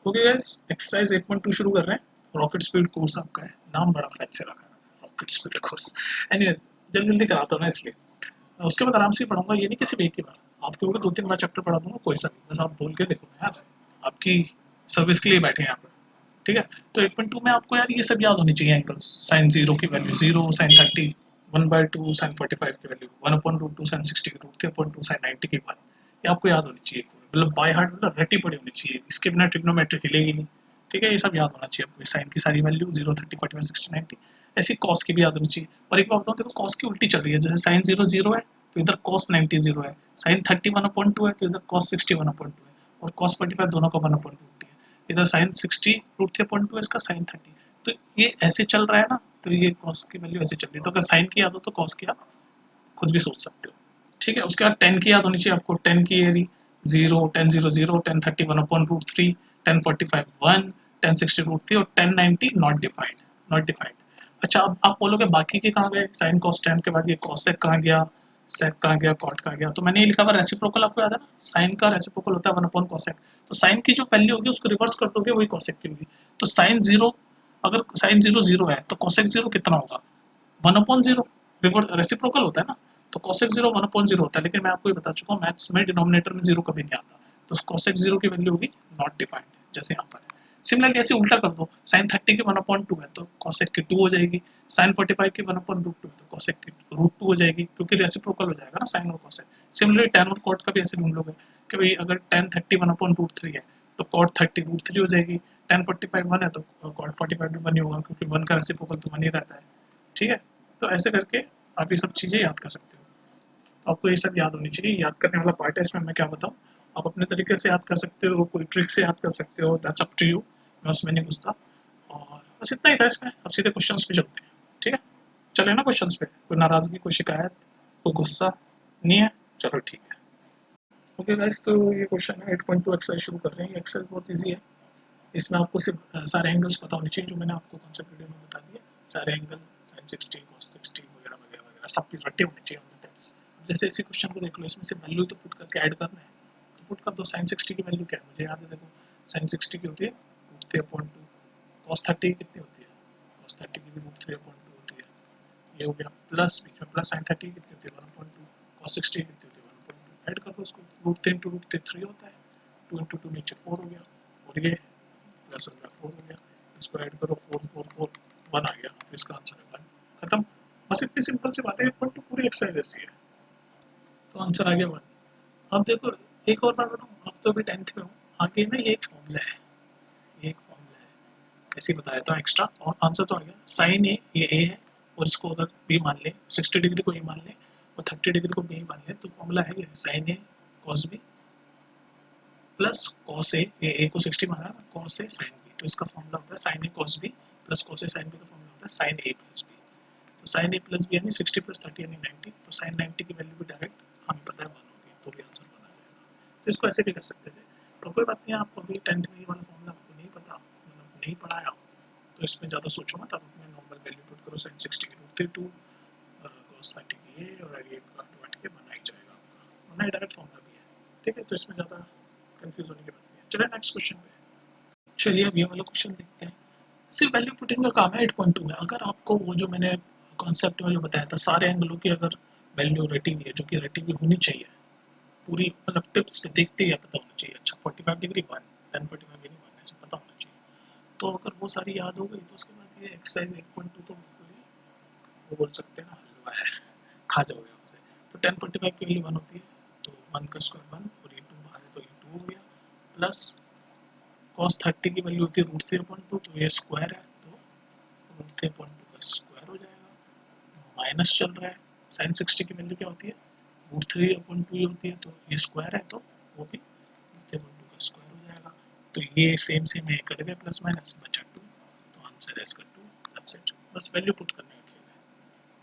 Okay guys, exercise 8.2 शुरू कर रहे हैं। रॉकेट स्पीड कोर्स आपका है, नाम बड़ा फैंसी रखा है रॉकेट स्पीड कोर्स। एनीवेज, जल्दी जल्दी कराता हूँ ना इसलिए। उसके बाद आराम से ही पढ़ाऊंगा, ये नहीं कि सिर्फ एक ही बार। आपके होगा 2-3 बार चैप्टर पढ़ा दूंगा, कोई सा भी, बस आप बोल के देखो ना यार, आपकी सर्विस के लिए बैठे हैं यहाँ पर। ठीक है, तो 8.2 में आपको यार ये सब याद होनी चाहिए। एंगल्स, साइन जीरो की वैल्यू जीरो, साइन 30, 1/2 साइन 45 की वैल्यू, 1/√2 साइन 60 की, √3/2 साइन 90 की बात, ये आपको याद होनी चाहिए। मतलब बाय हार्ट, मतलब रटी पड़ी होनी चाहिए, इसके बिना ट्रिग्नोमेट्री हिलेगी नहीं। ठीक है, ये सब याद होना चाहिए आपको। साइन की सारी वैल्यू 0, 30, 45, 60, 90। ऐसी कॉस की भी याद होनी चाहिए। और एक बार बताऊँ, देखो कॉस की उल्टी चल रही है। जैसे साइन 0 0 है तो इधर कॉस 90 0 है, साइन 30 1/2 है तो इधर कॉस 60 1/2 है, और कॉस 45 दोनों का 1/2 है। इधर साइन 60 √3/2 है, इसका साइन 30। तो ये ऐसे चल रहा है ना, तो ये कॉस की वैल्यू ऐसे चल रही है। तो अगर साइन की याद हो तो कॉस की आप खुद भी सोच सकते हो। ठीक है, उसके बाद 10 की याद होनी चाहिए आपको। 10 की एरी 0, 10 0 0, 10 30 1/√3, 10 45 1, 10 60 √3 और 10 90 नॉट डिफाइंड। Not defined. अच्छा, अब आप बोलोगे बाकी के कहाँ गए? साइन कॉस 10 के बाद ये कॉसेक कहाँ गया, सेक कहाँ गया, कॉट कहाँ गया? तो मैंने ये लिखा हुआ रेसिप्रोकल, आपको याद है ना, साइन का रेसिप्रोकल होता है 1/cosec। तो साइन की जो वैल्यू होगी उसको रिवर्स कर दोगे, वही कॉसेक की होगी। तो साइन जीरो, अगर साइन जीरो जीरो है तो कॉसेक जीरो कितना होगा? 1/0। रिवर्स रेसिप्रोकल होता है ना, तो cosec 0 1/0 होता है। लेकिन मैं आपको ये बता चुका हूँ, मैथ्स में डिनोमिनेटर में जीरो कभी नहीं आता। तो cosec 0 की वैल्यू होगी नॉट डिफाइंड, जैसे यहाँ पर है। सिमिलरली ऐसे उल्टा कर दो, साइन 30 की 1/2 है तो cosec की 2 हो जाएगी, साइन 45 की 1/√2 है तो cosec की √2 हो जाएगी, क्योंकि रेसिप्रोकल हो जाएगा ना साइन और cosec। सिमिलरली tan और cot का भी ऐसे ढूंढ लोगे कि भाई अगर tan 30 1/√3 है तो cot 30 √3 हो जाएगी, tan 45 1 है तो cot 45 भी 1 ही होगा, क्योंकि 1 का रेसिप्रोकल तो 1 ही रहता है। ठीक है, तो ऐसे करके आप ये सब चीज़ें याद कर सकते हो। तो आपको ये सब याद होनी चाहिए। याद करने वाला पार्ट है इसमें, मैं क्या बताऊँ। आप अपने तरीके से याद कर सकते हो, कोई ट्रिक से याद कर सकते हो, दैट्स अप टू यू। मैं उसमें नहीं घुसता। और बस इतना ही था इसमें। अब सीधे क्वेश्चंस पे चलते हैं। ठीक है, चले ना क्वेश्चंस पे? कोई नाराज़गी, कोई शिकायत, कोई गुस्सा नहीं है? चलो ठीक है। ओके गाइस, तो ये क्वेश्चन है 8.2 एक्सरसाइज शुरू कर रहे हैं। ये एक्सरसाइज बहुत ईजी है। इसमें आपको सिर्फ सारे एंगल्स पता होने चाहिए, जो मैंने आपको कॉन्सेप्ट वीडियो में बता दिए। सारे एंगल, साइन 60, कॉस 60 वगैरह वगैरह वगैरह सब रटे होने चाहिए ऑन द टेप्स। जैसे इसी क्वेश्चन को देख लो, इसमें से वैल्यू तो पुट करके ऐड करना है, तो पुट कर दो। साइन 60 की वैल्यू क्या है मुझे याद है, देखो साइन 60 की होती है √3/2। कॉस 30 की कितनी होती है? कॉस 30 की भी √3/2 होती है। ये हो गया, प्लस बीच में प्लस साइन 30 की कितनी होती है? 1/2। कॉस 60 की कितनी होती है? 1/2। ऐड कर दो उसको, √3 इंटू √3 होता है, 2 इंटू 2 नीचे 4 हो गया, और ये प्लस हो गया 4 हो गया। इसको ऐड करो, 4 4 4 1 आ गया, तो इसका आंसर है 1। खत्म। बस इतनी सिंपल सी बात है। 1.2 पूरी एक्सरसाइज ऐसी है, तो आंसर आ गया 1। अब देखो, एक और बात बताऊँ, अब तो अभी 10th में हो, आगे ना ये एक फॉर्मूला है, ये एक फॉर्मूला है, ऐसे ही बताया था एक्स्ट्रा। आंसर तो आ गया। साइन ए, ये ए है, और इसको अगर बी मान ले, 60 डिग्री को ए मान ले और 30 डिग्री को बी मान ले, तो फॉर्मूला है ये sign A cos B plus cos A, ये ए को 60 माना ना, कॉस ए साइन बी, तो इसका फॉर्मूला होता है sign A cos B plus cos A sine B का फॉर्मूला होता है साइन ए प्लस बी। तो साइन ए प्लस बी यानी 60 प्लस 30 यानी 90, तो साइन 90 की वैल्यू भी डायरेक्ट हमें पता है 1 होगी, तो भी आंसर 1 आ जाएगा। तो इसको ऐसे भी कर सकते थे, पर कोई बात नहीं, आपको अभी 10th में ये वाला फॉर्मूला आपको नहीं पता, मतलब नहीं पढ़ाया हो, तो इसमें ज़्यादा सोचो मत। आप अपने नॉर्मल वैल्यू पुट करो, साइन 60 की √2, कॉस 30 की ये, और आगे काट के बना ही जाएगा आपका, वरना डायरेक्ट फॉर्मूला भी है। ठीक है, तो इसमें ज़्यादा कंफ्यूज होने की बात नहीं है। चलिए नेक्स्ट क्वेश्चन पे। चलिए अब ये वाला क्वेश्चन देखते हैं। सिर्फ वैल्यू पुटिंग का काम है 8.2 में। अगर आपको वो जो मैंने कॉन्सेप्ट में जो बताया था, सारे एंगलों की अगर वैल्यू रटी हुई है, जो कि रटी हुई होनी चाहिए पूरी, मतलब टिप्स पे देखते ही पता होना चाहिए। अच्छा 45 डिग्री 1, 10 45 डिग्री 1, ऐसे पता होना चाहिए। तो अगर वो सारी याद हो गई, तो उसके बाद ये एक्सरसाइज 1.2 तो बिल्कुल ही, वो बोल सकते हैं ना, हलवा है, खा जाओगे उसे। तो 10 45 की वैल्यू 1 होती है, तो 1 का स्क्वायर 1, और ये 2 बाहर है तो ये 2 हो गया, प्लस कॉस 30 की वैल्यू होती है √3/2, तो ये स्क्वायर है, तो √3/2 का स्क्वायर हो जाएगा। माइनस चल रहा है, साइन 60 की वैल्यू क्या होती है? √3/2 ही होती है, तो ये स्क्वायर है, तो वो भी √3/2 का स्क्वायर हो जाएगा। तो ये सेम सेम है, कट गए प्लस माइनस, बचा 2, तो आंसर है इसका 2। दैट्स इट, बस वैल्यू पुट करने का खेल है।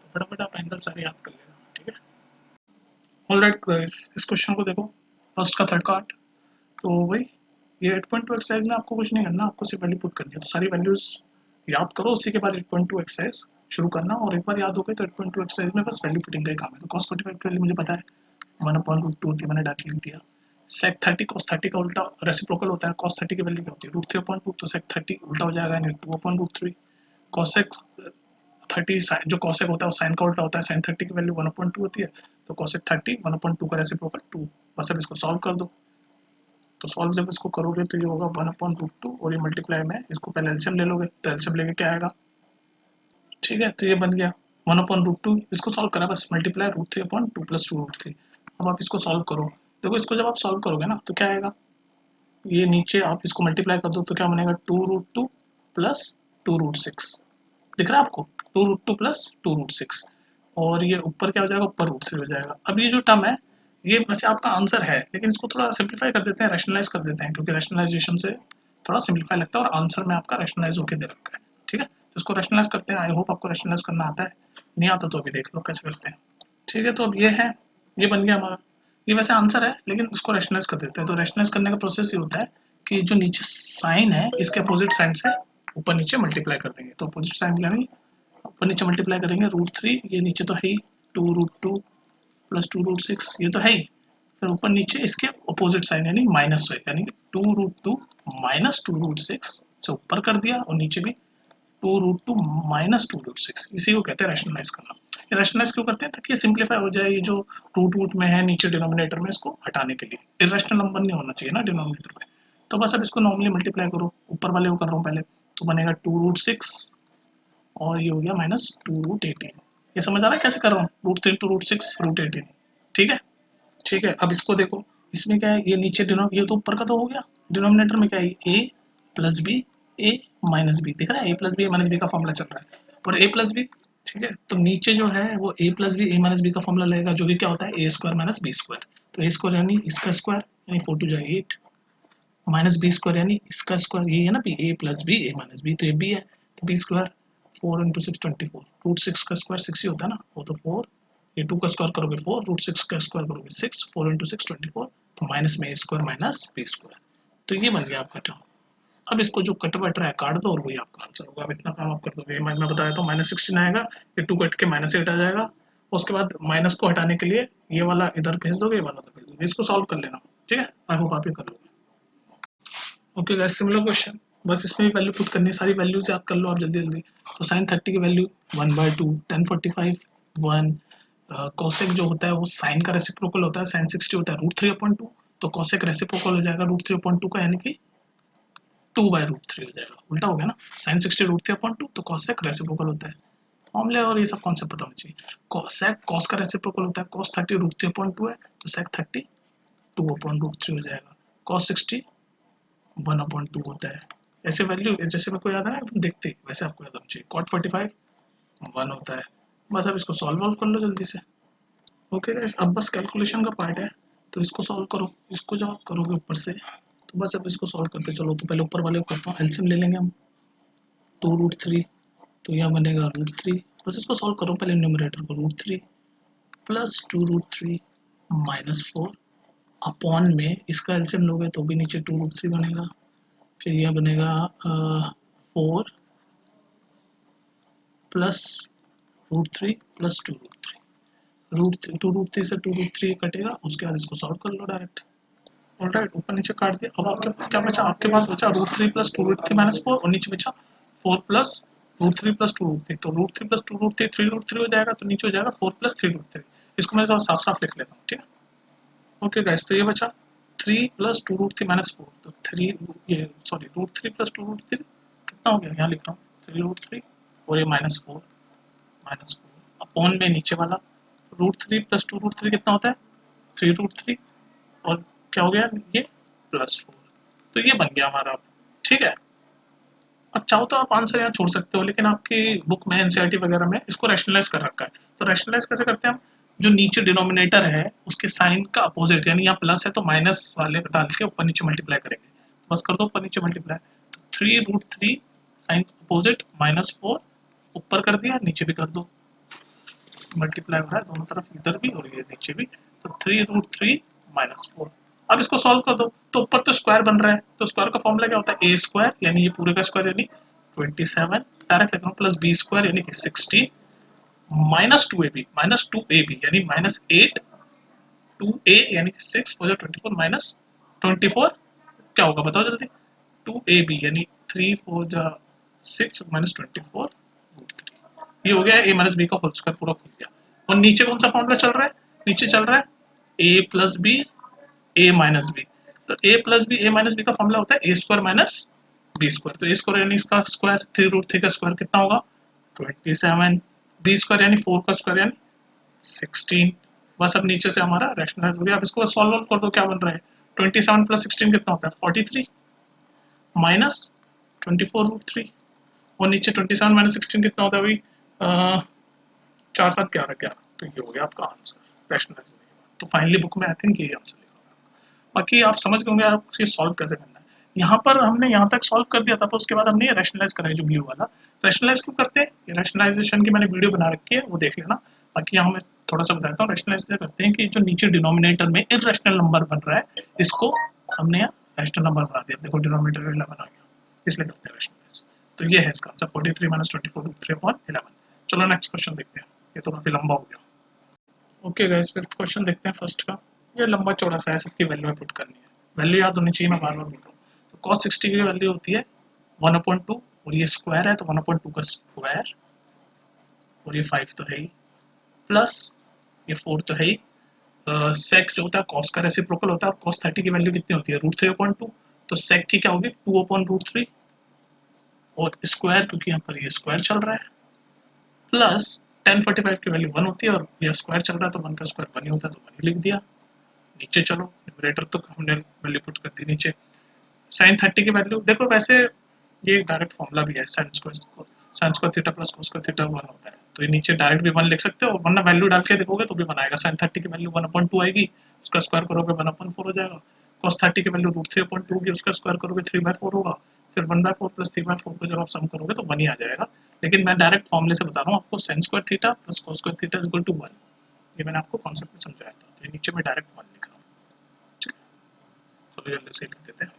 तो फटाफट आप एंगल सारे याद कर लेना। ठीक है, ऑलराइट गाइस, इस क्वेश्चन को देखो, फर्स्ट का थर्ड का 8। तो वही, ये 8.2 एक्सरसाइज में आपको कुछ नहीं करना, आपको सिर्फ वैल्यू पुट करनी है। तो सारी वैल्यूज याद करो, उसी के बाद 8.2 एक्सरसाइज शुरू करना। और एक बार याद हो गई तो 8.2 एक्सरसाइज में बस वैल्यू पुटिंग का ही काम है। तो cos 45 की वैल्यू मुझे पता है 1/√2 होती है, मैंने डायरेक्ट लिख दिया। सेक 30 कॉस 30 का उल्टा रेसिप्रोकल होता है, कॉस 30 की वैल्यू क्या होती है √3/2, तो सेक 30 उल्टा हो जाएगा यानी 2/√3। कॉसेक 30 जो कॉसेक होता है वो साइन का उल्टा होता है, साइन 30 की वैल्यू 1/2 होती है, तो कॉसेक 30 1/2 का रेसिप्रोकल 2। बस अब इसको सॉल्व कर दो, तो सॉल्व जब इसको करोगे तो ये होगा 1/√2 और ये मल्टीप्लाई में इसको पहले एलसीएम ले लोगे, तो एलसीएम लेके क्या आएगा, ठीक है, तो ये बन गया 1/√2। इसको सॉल्व करा बस, मल्टीप्लाई √3/2 प्लस 2√3। अब आप इसको सॉल्व करो, देखो इसको जब आप सॉल्व करोगे ना तो क्या आएगा, ये नीचे आप इसको मल्टीप्लाई कर दो तो क्या बनेगा 2√2 प्लस 2√6, दिख रहा है आपको 2√2 प्लस 2√6, और ये ऊपर क्या हो जाएगा, ऊपर √3 हो जाएगा। अब ये जो टर्म है ये वैसे आपका आंसर है, लेकिन इसको थोड़ा सिंप्लीफाई कर देते हैं, रैशनलाइज कर देते हैं, क्योंकि रैशनलाइजेशन से थोड़ा सिंप्लीफाई लगता है और आंसर में आपका रैशनलाइज होकर दे रखा है, ठीक है। तो इसको रैशनलाइज करते हैं, आई होप आपको रैशनलाइज करना आता है, नहीं आता तो अभी देख लो कैसे करते हैं, ठीक है। तो अब ये है, ये बन गया हमारा, ये वैसे आंसर है लेकिन उसको रैशनलाइज कर देते हैं। तो रैशनलाइज करने का प्रोसेस ये होता है कि जो नीचे साइन है इसके अपोजिट साइन से ऊपर नीचे मल्टीप्लाई कर देंगे, तो अपोजिट साइन यानी ऊपर नीचे मल्टीप्लाई करेंगे √3, ये नीचे तो है ही 2√2 प्लस 2√6, ये तो है ही, फिर ऊपर नीचे इसके अपोजिट साइन यानी माइनस है, यानी कि 2√2 माइनस 2√6 से ऊपर कर दिया, और नीचे भी 2√2 माइनस 2√6, इसी को कहते हैं रैशनलाइज करना। ये रैशनलाइज क्यों करते हैं, ताकि ये सिंप्लीफाई हो जाए, ये जो रूट में है नीचे डिनोमिनेटर में, इसको हटाने के लिए, इरेशनल नंबर नहीं होना चाहिए ना डिनोमिनेटर में। तो बस अब इसको नॉर्मली मल्टीप्लाई करो, ऊपर वाले को कर रहा हूँ पहले, तो बनेगा 2√6 और ये हो गया माइनस 2√18। ये समझ आ रहा है कैसे कर रहा हूँ, √3 to √6 √18, ठीक है, ठीक है। अब इसको देखो, इसमें क्या है, ये नीचे ये तो ऊपर का तो हो गया, डिनोमिनेटर में क्या है a plus b a minus b, दिख रहा है a plus b a minus b का फॉर्मूला चल रहा है, और a प्लस बी, ठीक है। तो नीचे जो है वो a plus b a minus b का फॉर्मूला लगेगा, जो कि क्या होता है a² माइनस बी स्क्वायर, तो a स्क्वायर यानी इसका स्क्वायर यानी 4 2 8 माइनस बी स्क्वायर यानी इसका स्क्वायर, ये है ना a plus b a minus b, तो ये b है, तो बी स्क्वायर 4 × 6 24, √6 का स्क्वायर 6 ही होता है ना, वो तो 4, ये 2 का स्क्वायर करोगे 4, √6 का स्क्वायर करोगे 6, 4 × 6 24, तो माइनस में a² माइनस बी स्क्वायर, तो ये बन गया आपका टर्म। अब इसको जो कट वट रहा है काट दो और वही आपका आंसर होगा। अब इतना काम आप कर दोगे, मैं बता देता हूँ, -16 आएगा, ये 2 कट के -8 आ जाएगा, उसके बाद माइनस को हटाने के लिए ये वाला इधर भेज दोगे, ये वाला उधर भेज दोगे, इसको सॉल्व कर लेना, ठीक है। आई होप आप ये कर लोगे। ओके गाइस, सिमिलर क्वेश्चन, बस इसमें भी वैल्यू पुट करनी है, सारी वैल्यूज याद कर लो आप जल्दी जल्दी। तो साइन 30 की वैल्यू 1/2, tan 45 1, कोसेक जो होता है वो साइन का रेसिप्रोकल होता है, साइन 60 होता है √3/2, तो कोसेक रेसिप्रोकल हो जाएगा √3/2 का, यानी कि 2/√3 हो जाएगा, उल्टा हो गया ना, साइन 60 √3/2, तो कोसेक रेसिप्रोकल होता है, फॉर्मूले और ये सब कॉन्सेप्ट पता होना चाहिए। कोसेक कॉस का रेसिप्रोकल होता है, cos 30 √3/2 है, तो सेक 30 2/√3 हो जाएगा, cos 60 1/2 होता है। ऐसे वैल्यू जैसे मेरे को याद है ना, तुम देखते वैसे आपको याद होना चाहिए। cot 45 1 होता है। बस अब इसको सॉल्व कर लो जल्दी से। ओके गाइस, अब बस कैलकुलेशन का पार्ट है, तो इसको सॉल्व करो। इसको जब आप करोगे ऊपर से, तो बस अब इसको सॉल्व करते चलो। तो पहले ऊपर वाले को करता हूँ, एलसीएम ले लेंगे हम 2√3, तो यहाँ बनेगा √3, बस इसको सॉल्व करो पहले न्यूमरेटर को, √3 प्लस 2√3 -4 अपॉन में इसका एलसीएम लोगे तो भी नीचे 2√3 बनेगा, फिर यह बनेगा 4 प्लस √3 प्लस 2√3, 2√3 से 2√3 कटेगा, उसके बाद इसको सॉल्व कर लो डायरेक्ट। ऑलराइट, ऊपर नीचे काट दिया। अब आपके पास क्या बचा, आपके पास बचा √3 प्लस 2√3 -4, और नीचे बचा 4 प्लस √3 प्लस 2√3, तो √3 प्लस 2√3 3√3 हो जाएगा, तो नीचे हो जाएगा 4 प्लस 3√3। इसको मैं थोड़ा साफ साफ लिख लेता हूँ, ठीक है। ओके गाइस, तो ये बचा 3 प्लस 2√3 -4, तो 3 ये सॉरी √3 प्लस 2√3 कितना हो गया, यहाँ लिख रहा हूँ 3√3, और ये -4 अपॉन में नीचे वाला √3 प्लस 2√3 कितना होता है 3√3, और क्या हो गया ये +4, तो ये बन गया हमारा, ठीक है। अब चाहो तो आप आंसर यहाँ छोड़ सकते हो, लेकिन आपकी बुक में एनसीईआरटी वगैरह में इसको रैशनलाइज कर रखा है। तो रैशनलाइज कैसे करते हैं हम, जो नीचे डिनोमिनेटर है उसके साइन का अपोजिट, यानी यहाँ प्लस है तो माइनस वाले डाल के ऊपर नीचे मल्टीप्लाई करेंगे, बस कर दो ऊपर नीचे मल्टीप्लाई, तो 3√3 साइन अपोजिट -4 ऊपर कर दिया, नीचे भी कर दो, मल्टीप्लाई हो रहा है दोनों तरफ, इधर भी और ये नीचे भी, तो 3√3 -4। अब इसको सॉल्व कर दो, तो ऊपर तो स्क्वायर बन रहा है, तो स्क्वायर का फॉर्मूला क्या होता है a² यानी ये पूरे का स्क्वायर यानी 27, डायरेक्ट लिख रहा हूँ, प्लस b² यानी कि 60 -2ab यानी -8 2a यानी कि 6 हो जाए 24 - 24 क्या होगा बताओ जल्दी, 2ab यानी 3 4 जा 6 माइनस 24 रूट 3, ये हो गया a माइनस बी का होल स्क्वायर पूरा खुल गया। और नीचे कौन सा फॉर्मूला चल रहा है, नीचे चल रहा है a plus b a minus b, तो a plus b a minus b का फॉर्मूला होता है a square minus b square, तो a स्क्वायर यानी इसका स्क्वायर 3 रूट 3 का स्क्वायर कितना होगा 27, बी स्क्वायर यानी 4 का स्क्वायर यानी 16, बस अब नीचे से हमारा रैशनलाइज हो गया। अब इसको सॉल्व कर दो, क्या बन रहा है 27 प्लस 16 कितना होता है 43 माइनस 24 रूट 3, और नीचे 27 माइनस 16 कितना होता है भाई 4 7 11 11, तो ये हो गया आपका आंसर रैशनलाइज होने के बाद। तो फाइनली बुक में आई थिंक ये आंसर लिखा होगा। बाकी आप समझ गए होंगे आप ये सॉल्व कैसे करना है। यहाँ पर हमने यहाँ तक सॉल्व कर दिया था, तो उसके बाद हमने ये रैशनलाइज करा है जो ब्लू वाला। रैशनलाइज क्यों करते हैं, ये रैशनलाइजेशन की मैंने वीडियो बना रखी है, वो देख लेना। बाकी यहाँ मैं थोड़ा सा बताता हूँ, रैशनलाइज करते हैं कि जो नीचे डिनोमिनेटर में इरेशनल नंबर बन रहा है, इसको हमने यहाँ रैशनल नंबर बना दिया। देखो डिनोमिनेटर 11 आ गया, इसलिए करते हैं रैशनलाइज। तो ये है इसका आंसर 43 माइनस 24 रूट 3 अपॉन 11। चलो नेक्स्ट क्वेश्चन देखते हैं, ये तो काफी लंबा हो गया। ओके गाइस, फिफ्थ क्वेश्चन देखते हैं फर्स्ट का। ये लंबा चौड़ा सा है, सबकी वैल्यू में पुट करनी है, वैल्यू याद होनी चाहिए, मैं बार बार बोल रहा हूँ। तो cos 60 की वैल्यू होती है 1/2, और ये स्क्वायर है तो 1/2 का स्क्वायर, और ये 5 तो है ही, प्लस ये 4 तो है ही। सेक जो होता है कॉस का रेसिप्रोकल होता है, और cos 30 की वैल्यू कितनी होती है √3/2, तो सेक की क्या होगी 2/√3, और स्क्वायर क्योंकि यहाँ पर ये स्क्वायर चल रहा है, प्लस tan 45 की वैल्यू 1 होती है, और ये स्क्वायर चल रहा है तो 1 का स्क्वायर 1 ही होता है, तो 1 ही लिख दिया। नीचे चलो, न्यूमरेटर तो हमने वैल्यू पुट कर दी नीचे। साइन 30 की वैल्यू देखो, वैसे ये एक डायरेक्ट फॉर्मूला भी है, sign square theta plus cos square theta 1 होता है, तो ये नीचे डायरेक्ट भी 1 लिख सकते हो, वरना वैल्यू डाल के देखोगे तो भी बनाएगा। साइन 30 की वैल्यू 1/2 आएगी, उसका स्क्वायर करोगे 1/4 हो जाएगा। कॉस 30 की वैल्यू √3/2 होगी, उसका स्क्वायर करोगे 3/4 होगा, फिर 1/4 प्लस 3/4 को जब आप सम करोगे तो 1 ही आ जाएगा। लेकिन मैं डायरेक्ट फॉर्मूले से बता रहा हूँ आपको, sine square theta plus cos square theta is equal to 1, ये मैंने आपको कॉन्सेप्ट में समझाया था, तो नीचे में डायरेक्ट 1 लिख रहा हूँ। ठीक है, चलो जल्दी से लिख देते हैं।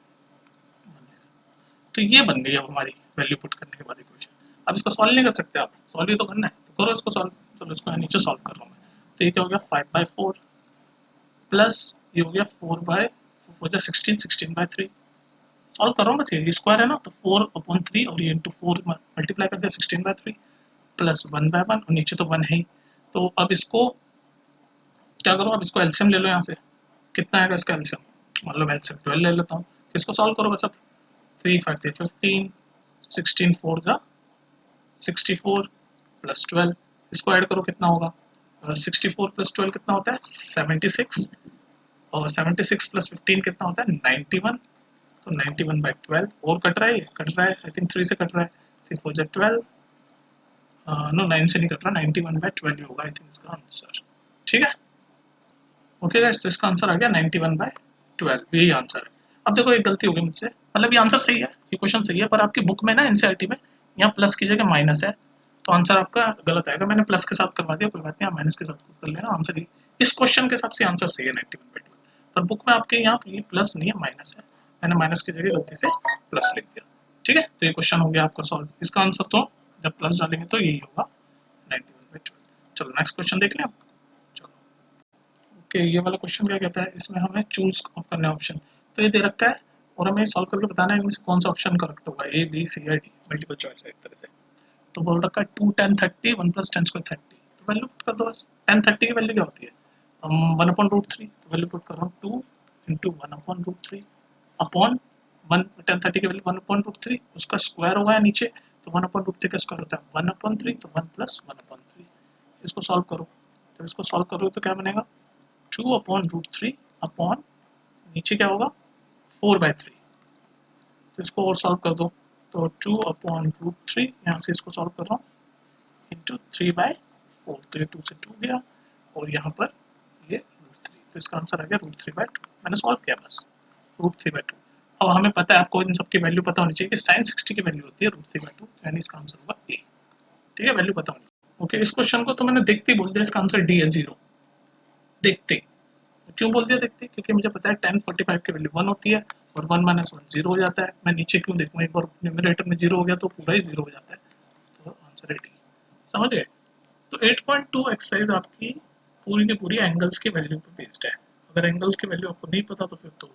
तो ये बन गई अब हमारी वैल्यू पुट करने के बाद इक्वेशन। अब इसको सॉल्व नहीं कर सकते आप, सॉल्व ही तो करना है, तो करो इसको सॉल्व। चलो इसको नीचे सॉल्व कर रहा हूँ मैं। तो ये क्या हो गया 5/4 प्लस ये हो गया 4/16, 16/3। सॉल्व कर रहा हूँ बस, ये स्क्वायर है ना, तो 4/3 और ये इंटू 4 मल्टीप्लाई कर दिया 16/3 प्लस 1/1, और नीचे तो 1 है ही। तो अब इसको क्या करो, अब इसको एलसीएम ले लो यहाँ से, कितना आएगा इसका एलसीएम, मतलब एलसीएम 12 ले लेता हूँ। इसको सॉल्व करो बस अब, 3 5 15, 16 4 जा 64 प्लस 12, इसको ऐड करो कितना होगा 64 प्लस 12 कितना होता है 76, और 76 प्लस 15 कितना होता है 91, तो 91/12 और कट रहा है, कट रहा है आई थिंक 3 से कट रहा है, 3 4 जा 12, नो 9 से नहीं कट रहा, 91/12 होगा आई थिंक इसका आंसर। ठीक है, ओके गाइस, तो इसका आंसर आ गया 91/12, यही आंसर है। अब देखो एक गलती हो गई मुझसे, मतलब ये आंसर सही है, ये क्वेश्चन सही है, पर आपकी बुक में ना एनसीईआरटी में यहाँ प्लस की जगह माइनस है, तो आंसर आपका गलत आएगा। मैंने प्लस के साथ करवा दिया, कोई बात नहीं, आप माइनस के साथ कर लेना, आंसर ही इस क्वेश्चन के हिसाब से आंसर सही है 91/12, पर बुक में आपके यहाँ ये प्लस नहीं है माइनस है, मैंने माइनस की जगह गलती से प्लस लिख दिया। ठीक है, तो ये क्वेश्चन हो गया आपका सॉल्व, इसका आंसर तो जब प्लस डालेंगे तो यही होगा 91/12। चलो नेक्स्ट क्वेश्चन देख लें। चलो ओके, ये वाला क्वेश्चन क्या कहता है, इसमें हमें चूज करना है ऑप्शन, तो ये दे रखा है और हमें सॉल्व करके बताना है इनमें से कौन सा ऑप्शन करेक्ट होगा, ए बी सी या डी, मल्टीपल चॉइस है एक तरह से। तो बोल रखा है 2 tan 30 1 प्लस tan स्क्वायर 30, तो वैल्यू पुट कर दो बस। tan 30 की वैल्यू क्या होती है 1/√3, तो वैल्यू पुट कर रहा हूँ 2 इंटू 1/√3 अपॉन 1, tan 30 की वैल्यू 1/√3, उसका स्क्वायर होगा है नीचे, तो 1/√3 का स्क्वायर होता है 1/3, तो 1 प्लस 1/3। इसको सॉल्व करो, जब इसको सॉल्व करोगे तो क्या बनेगा 2/√3 अपॉन नीचे क्या होगा 4/3, तो इसको और सॉल्व कर दो, तो 2/√3, यहाँ से इसको सॉल्व कर रहा हूँ इंटू 3/4, तो ये 2 से 2 गया, और यहाँ पर ये √3, तो इसका आंसर आ गया √3/2। मैंने सॉल्व किया बस, √3/2। अब हमें पता है, आपको इन सबकी वैल्यू पता होनी चाहिए कि साइन 60 की वैल्यू होती है √3/2, यानी इसका आंसर होगा ए। ठीक है, वैल्यू पता होनी। ओके, इस क्वेश्चन को तो मैंने देखते ही बोल दिया, इसका आंसर डी है 0, देखते। क्यों बोल दिया देखते, क्योंकि मुझे पता है tan 45 की वैल्यू 1 होती है, और 1 माइनस 1 0 हो जाता है। मैं नीचे क्यों देखूँ, एक बार न्यूमरेटर में 0 हो गया तो पूरा ही 0 हो जाता है, तो आंसर है डी। समझ गए। तो 8.2 एक्सरसाइज आपकी पूरी की पूरी एंगल्स की वैल्यू पे बेस्ड है। अगर एंगल्स की वैल्यू आपको नहीं पता तो फिर तो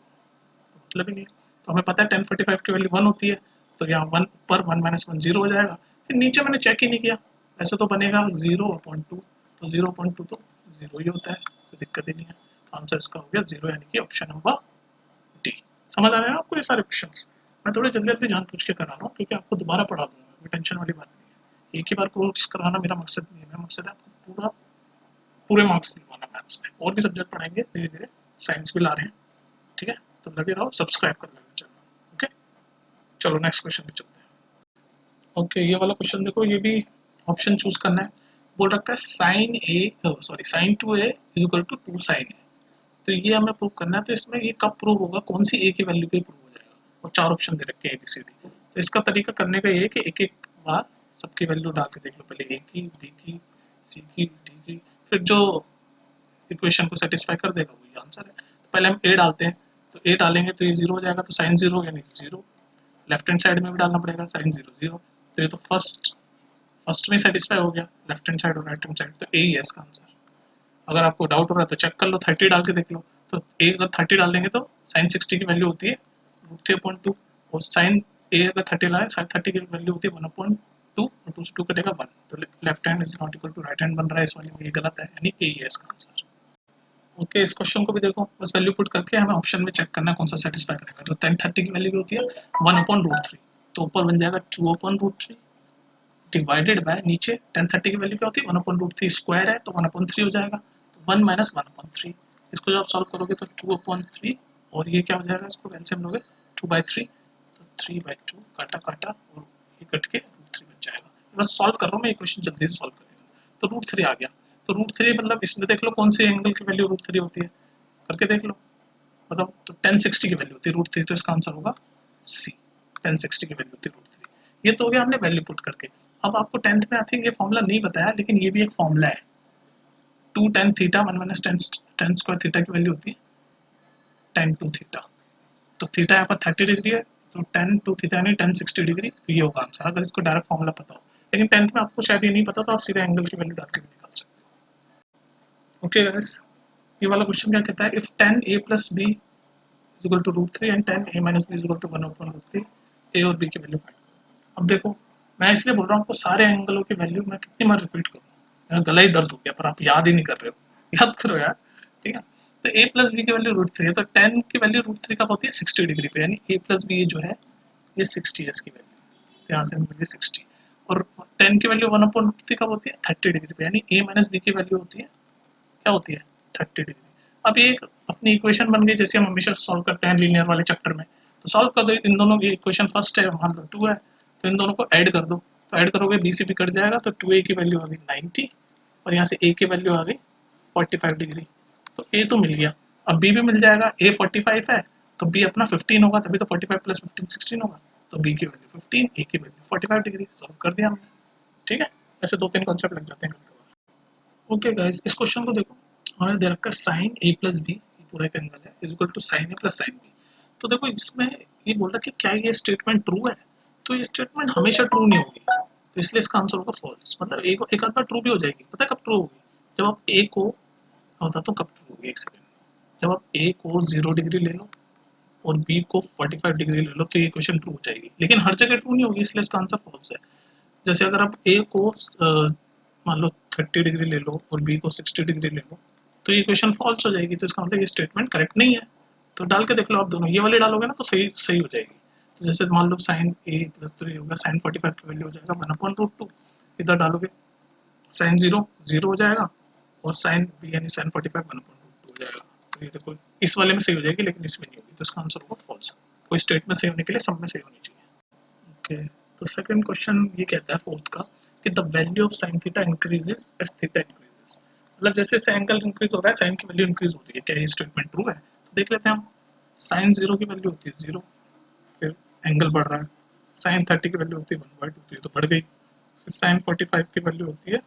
मतलब ही नहीं है। तो हमें पता है tan 45 की वैल्यू 1 होती है, तो यहाँ 1 ऊपर 1 माइनस 1 0 हो जाएगा। फिर नीचे मैंने चेक ही नहीं किया, ऐसे तो बनेगा 0/2, तो 0/2 तो 0 ही होता है, कोई दिक्कत ही नहीं है। तो आंसर इसका हो गया 0, यानी कि ऑप्शन नंबर डी। समझ आ रहे हैं आपको ये सारे क्वेश्चंस? मैं थोड़े जल्दी जल्दी जान पूछ के करा रहा हूँ, क्योंकि आपको दोबारा पढ़ा दूंगा, कोई टेंशन वाली बात नहीं है। एक ही बार कोर्स कराना मेरा मकसद नहीं है, मेरा मकसद है आपको पूरा पूरे मार्क्स दिलवाना मैथ्स में। और भी सब्जेक्ट पढ़ाएंगे धीरे धीरे, साइंस भी ला रहे हैं, ठीक है? तो लगे रहो, सब्सक्राइब कर लेना चैनल। ओके, चलो नेक्स्ट क्वेश्चन पे चलते हैं। ओके, ये वाला क्वेश्चन देखो, ये भी ऑप्शन चूज करना है। बोल रखा है sine 2a is equal to 2 sine A. तो ये हमें प्रूव करना है। तो इसमें ये कब प्रूव होगा, कौन सी ए की वैल्यू पे प्रूव हो जाएगा? और 4 ऑप्शन दे रखे हैं ABCD। तो इसका तरीका करने का ये है कि एक एक बार सबकी वैल्यू डाल के देख लो, पहले ए की, बी की, सी की, डी की, फिर जो इक्वेशन को सेटिस्फाई कर देगा वही आंसर है। तो पहले हम ए डालते हैं, तो ए डालेंगे तो ये 0 हो जाएगा, तो साइन 0 यानी 0। लेफ्ट हैंड साइड में भी डालना पड़ेगा, साइन 0 0। तो ये तो फर्स्ट में सेटिस्फाई हो गया, लेफ्ट हैंड साइड और राइट हैंड साइड, तो ए ही है इसका आंसर। अगर आपको डाउट हो रहा है तो चेक कर लो, 30 डाल के देख लो। तो ए अगर 30 डाल देंगे तो साइन 60 की वैल्यू होती है √3/2, और साइन ए अगर 30 लाए, साइन 30 की वैल्यू होती है 1/2, और 2 से 2 कटेगा 1। तो left hand is not equal to right hand बन रहा है इस वाले में, ये गलत है, यानी ए ही है इसका आंसर। ओके, इस क्वेश्चन को भी देखो, बस वैल्यू पुट करके हमें ऑप्शन में चेक करना है कौन सा सेटिस्फाई करेगा। तो tan 30 की वैल्यू होती है 1/√3, तो ऊपर बन जाएगा 2/√3 डिवाइडेड बाय, नीचे tan 30 की वैल्यू क्या होती है 1/√3 स्क्वायर है, तो 1/3 हो जाएगा, तो 1 माइनस 1/3। इसको जब आप सॉल्व करोगे तो 2/3, और ये क्या हो जाएगा, इसको एलसीएम लोगे 2/3, तो 3/2 काटा काटा और ये कट के √3 बच जाएगा। बस सॉल्व कर रहा हूँ मैं, ये क्वेश्चन जल्दी से सॉल्व कर देगा। तो √3 आ गया, तो √3 मतलब इसमें देख लो कौन से एंगल की वैल्यू √3 होती है, करके देख लो। मतलब तो tan 60 की वैल्यू होती है √3, तो इसका आंसर होगा सी, tan 60 की वैल्यू होती है √3। ये तो हो गया हमने वैल्यू पुट करके। अब आपको 10th में आई थिंक ये फॉर्मूला नहीं बताया, लेकिन ये भी एक फॉर्मूला है, 2 tan theta 1 minus tan square theta की वैल्यू होती है tan 2 थीटा। तो थीटा यहाँ पर 30 डिग्री है, तो tan 2 थीटा यानी tan 60 डिग्री, तो ये होगा आंसर, अगर इसको डायरेक्ट फॉर्मूला पता हो। लेकिन 10th में आपको शायद ये नहीं पता, तो आप सीधा एंगल की वैल्यू डाल के भी निकाल सकते हो। ओके गाइस, ये वाला क्वेश्चन क्या कहता है, if tan a plus b is equal to √3 and tan a minus b is equal to 1/√3, a और बी की वैल्यू फाइंड करो। अब देखो, मैं इसलिए बोल रहा हूँ आपको सारे एंगलों की वैल्यू मैं कितनी बार रिपीट करूँ, मेरा गला ही दर्द हो गया, पर आप याद ही नहीं कर रहे हो, याद करो यार, ठीक है? तो a प्लस बी की वैल्यू √3 है, तो tan की वैल्यू √3 कब होती है 60 डिग्री पे, यानी a प्लस बी जो है ये 60 है इसकी वैल्यू, तो यहाँ से मिल गई 60। और tan की वैल्यू 1/√3 कब होती है 30 डिग्री पे, यानी a माइनस बी की वैल्यू होती है, क्या होती है 30 डिग्री। अब ये एक अपनी इक्वेशन बन गई, जैसे हम हमेशा सॉल्व करते हैं लीनियर वाले चैप्टर में। तो सॉल्व कर दो, इन दोनों की इक्वेशन फर्स्ट है, मान लो 2 है, तो इन दोनों को ऐड कर दो। तो ऐड करोगे बी से बी कट जाएगा, तो 2a की वैल्यू आ गई 90, और यहाँ से a की वैल्यू आ गई 45 डिग्री। तो a तो मिल गया, अब b भी मिल जाएगा, a 45 है तो b अपना 15 होगा, तभी तो 45 प्लस 15 16 होगा, तो b की वैल्यू 15, a की वैल्यू 45 डिग्री। सॉल्व कर दिया हमने, ठीक है? ऐसे 2-3 कॉन्सेप्ट लग जाते हैं। ओके गाइस, इस क्वेश्चन को देखो, हमें दे रखा है साइन a प्लस बी, पूरा एक एंगल है, is equal to sine a plus sine b. तो देखो इसमें ये बोल रहा है कि क्या ये स्टेटमेंट ट्रू है, तो ये स्टेटमेंट हमेशा ट्रू नहीं होगी, तो इसलिए इसका आंसर होगा फॉल्स। मतलब एक आध बार ट्रू भी हो जाएगी, पता है कब ट्रू होगी, जब आप a को, मैं बताता हूँ कब ट्रू होगी, एक सेकेंड। जब आप a को 0 डिग्री ले लो और b को 45 डिग्री ले लो, तो ये क्वेश्चन ट्रू हो जाएगी, लेकिन हर जगह ट्रू नहीं होगी, इसलिए इसका आंसर फॉल्स है। जैसे अगर आप ए को मान लो 30 डिग्री ले लो और बी को 60 डिग्री ले लो, तो ये इक्वेशन फॉल्स हो जाएगी, तो इसका मतलब ये स्टेटमेंट करेक्ट नहीं है। तो डाल के देख लो आप दोनों, ये वाले डालोगे ना तो सही सही हो जाएगी। तो जैसे मान लो साइन ए प्लस 3 होगा, साइन 45 की वैल्यू हो जाएगा 1/√2, इधर डालोगे साइन 0 0 हो जाएगा, और साइन बी यानी साइन 45 1/√2 हो जाएगा। तो ये देखो इस वाले में सही हो जाएगी, लेकिन इसमें नहीं होगी, तो इसका आंसर होगा फॉल्स। कोई स्टेटमेंट सही होने के लिए सब में सही होनी चाहिए। ओके, तो सेकंड क्वेश्चन ये कहता है फोर्थ का, कि the value of sine theta increases as theta increases. मतलब जैसे जैसे एंगल इंक्रीज हो रहा है, साइन की वैल्यू इंक्रीज हो रही है, क्या ये स्टेटमेंट ट्रू है? तो देख लेते हैं हम। साइन 0 की वैल्यू होती है 0, फिर एंगल बढ़ रहा है, साइन 30 की वैल्यू होती है 1/2, तो बढ़ गई। फिर साइन 45 की वैल्यू होती है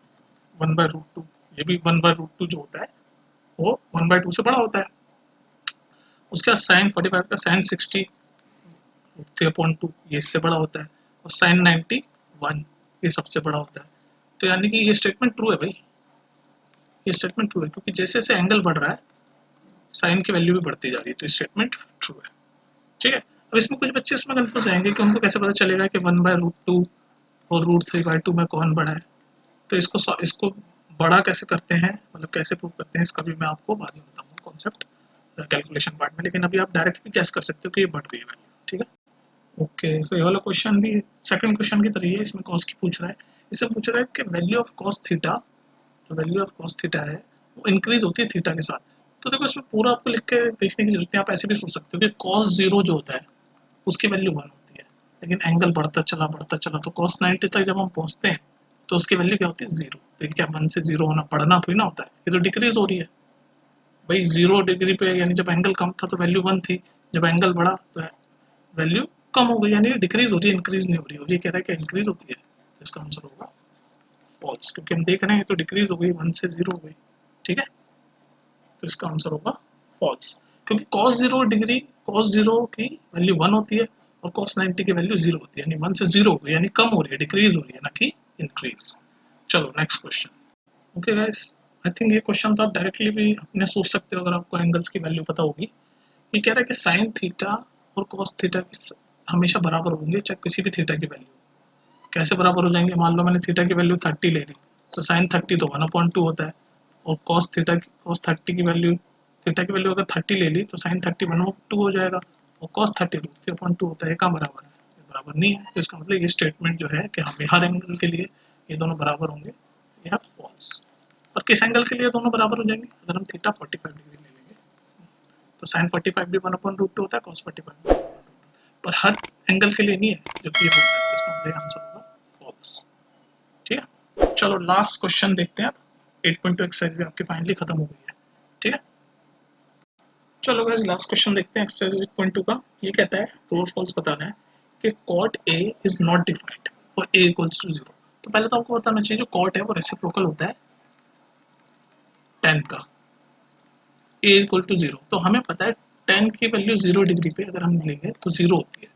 1/√2, ये भी 1/√2 जो होता है वो 1/2 से बड़ा होता है। उसके बाद साइन 45 का साइन 60 3/2, ये इससे बड़ा होता है, और साइन 91 ये सबसे बड़ा होता है। तो यानी कि ये स्टेटमेंट ट्रू है भाई, ये स्टेटमेंट ट्रू है, क्योंकि जैसे जैसे एंगल बढ़ रहा है साइन की वैल्यू भी बढ़ती जा रही है, तो ये स्टेटमेंट ट्रू है। ठीक है। अब इसमें कुछ बच्चे इसमें कंफ्यूज रहेंगे कि उनको कैसे पता चलेगा कि 1/√2 और √3/2 में कौन बड़ा है। तो इसको बड़ा कैसे करते हैं, मतलब कैसे प्रूव करते हैं, इसका भी मैं आपको बाद में बताऊंगा कॉन्सेप्ट कैलकुलेशन पार्ट में, लेकिन अभी आप डायरेक्ट भी गैस कर सकते हो कि ये बढ़ गई है वैल्यू। ठीक है। ओके, तो ये वाला क्वेश्चन भी सेकंड क्वेश्चन की तरह ही है, इसमें कॉस की पूछ रहा है। इससे पूछ रहा है कि वैल्यू ऑफ कॉस थीटा, जो वैल्यू ऑफ कॉस थीटा है वो इंक्रीज होती है थीटा के साथ। तो देखो इसमें पूरा आपको लिख के देखने की जरूरत है, आप ऐसे भी सोच सकते हो कि कॉस जीरो जो होता है उसकी वैल्यू 1 होती है, लेकिन एंगल बढ़ता चला तो cos 90 तक जब हम पहुंचते हैं तो उसकी वैल्यू क्या होती है, जीरो। तो क्या 1 से 0 होना, बढ़ना थोड़ी ना होता है, ये तो डिक्रीज हो रही है भाई। 0 डिग्री पे यानी जब एंगल कम था तो वैल्यू 1 थी, जब एंगल बढ़ा तो वैल्यू कम हो गई, यानी डिक्रीज हो रही है, इंक्रीज नहीं हो रही। और ये कह रहा है कि इंक्रीज होती है, तो इसका आंसर होगा फॉल्स, क्योंकि हम देख रहे हैं तो डिक्रीज हो गई, 1 से 0 हो गई। ठीक है, तो इसका आंसर होगा फॉल्स, क्योंकि cos 0 की वैल्यू 1 होती है और cos 90 की वैल्यू 0 होती है, यानी 1 से 0 हो गई, यानी कम हो रही है, डिक्रीज हो रही है, ना कि इंक्रीज। चलो next question. Okay guys, I think ये क्वेश्चन तो आप डायरेक्टली भी अपने सोच सकते हो अगर आपको एंगल्स की वैल्यू पता होगी। ये कह रहा है कि साइन थीटा और cos थीटा हमेशा बराबर होंगे, चाहे किसी भी थीटा की वैल्यू। कैसे बराबर हो जाएंगे, मान लो मैंने थीटा की वैल्यू 30 ले ली, तो साइन 30 तो 1/2 होता है, और cos 30 की वैल्यू, थीटा की वैल्यू अगर 30 ले ली तो साइन 30 1/2 हो जाएगा, और cos 30 √3/2 होता है। कहाँ बराबर है, ये बराबर नहीं है। तो इसका मतलब ये स्टेटमेंट जो है कि हमें हर एंगल के लिए ये दोनों बराबर होंगे, ये है फॉल्स। और किस एंगल के लिए दोनों बराबर हो जाएंगे, अगर हम थीटा 45 डिग्री ले लेंगे तो साइन 45 भी 1/2 होता है, cos 45 भी 1/2, पर हर एंगल के लिए नहीं है जो कि ये बोलता है। तो इसका मतलब आंसर होगा फॉल्स। ठीक है, चलो लास्ट क्वेश्चन देखते हैं। 8.2 एक्सरसाइज भी आपकी फाइनली खत्म हो गई है। ठीक है, चलो गाइस लास्ट क्वेश्चन देखते हैं एक्सरसाइज 8.2 का। ये कहता है ट्रू और फॉल्स बताना है कि cot A is not defined for A equals to 0। तो पहले तो आपको बताना चाहिए जो cot है वो रेसिप्रोकल होता है tan का, A इक्वल टू 0। तो हमें पता है tan की वैल्यू 0 डिग्री पे अगर हम लेंगे तो 0 होती है।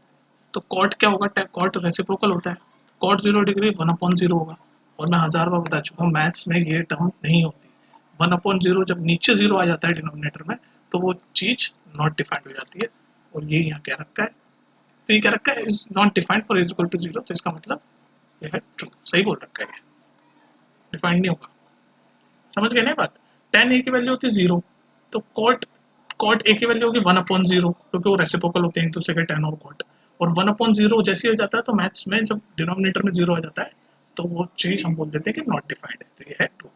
तो कॉट क्या होगा, कॉट रेसिप्रोकल होता है, कॉट 0 डिग्री 1/0 होगा। और मैं 1000 बार बता चुका हूँ मैथ्स में ये टर्म नहीं होती। 1/0 जब नीचे 0 आ जाता है डिनोमिनेटर में तो वो चीज नॉट डिफाइंड हो जाती है। और ये यहाँ क्या रखा है, तो ये क्या रखा है, is not defined for is equal to 0। तो इसका मतलब ये है ट्रू, सही बोल रखा है, ये डिफाइंड नहीं होगा। समझ गए ना बात। tan a की वैल्यू होती है 0, तो कॉट a की वैल्यू होगी 1/0, क्योंकि वो रेसिप्रोकल होते हैं एक दूसरे के tan और कॉट। और 1/0 जैसे ही हो जाता है तो मैथ्स में जब डिनोमिनेटर में 0 आ जाता है तो वो चीज हम बोल देते हैं कि नॉट डिफाइंड है, तो ये है ट्रू।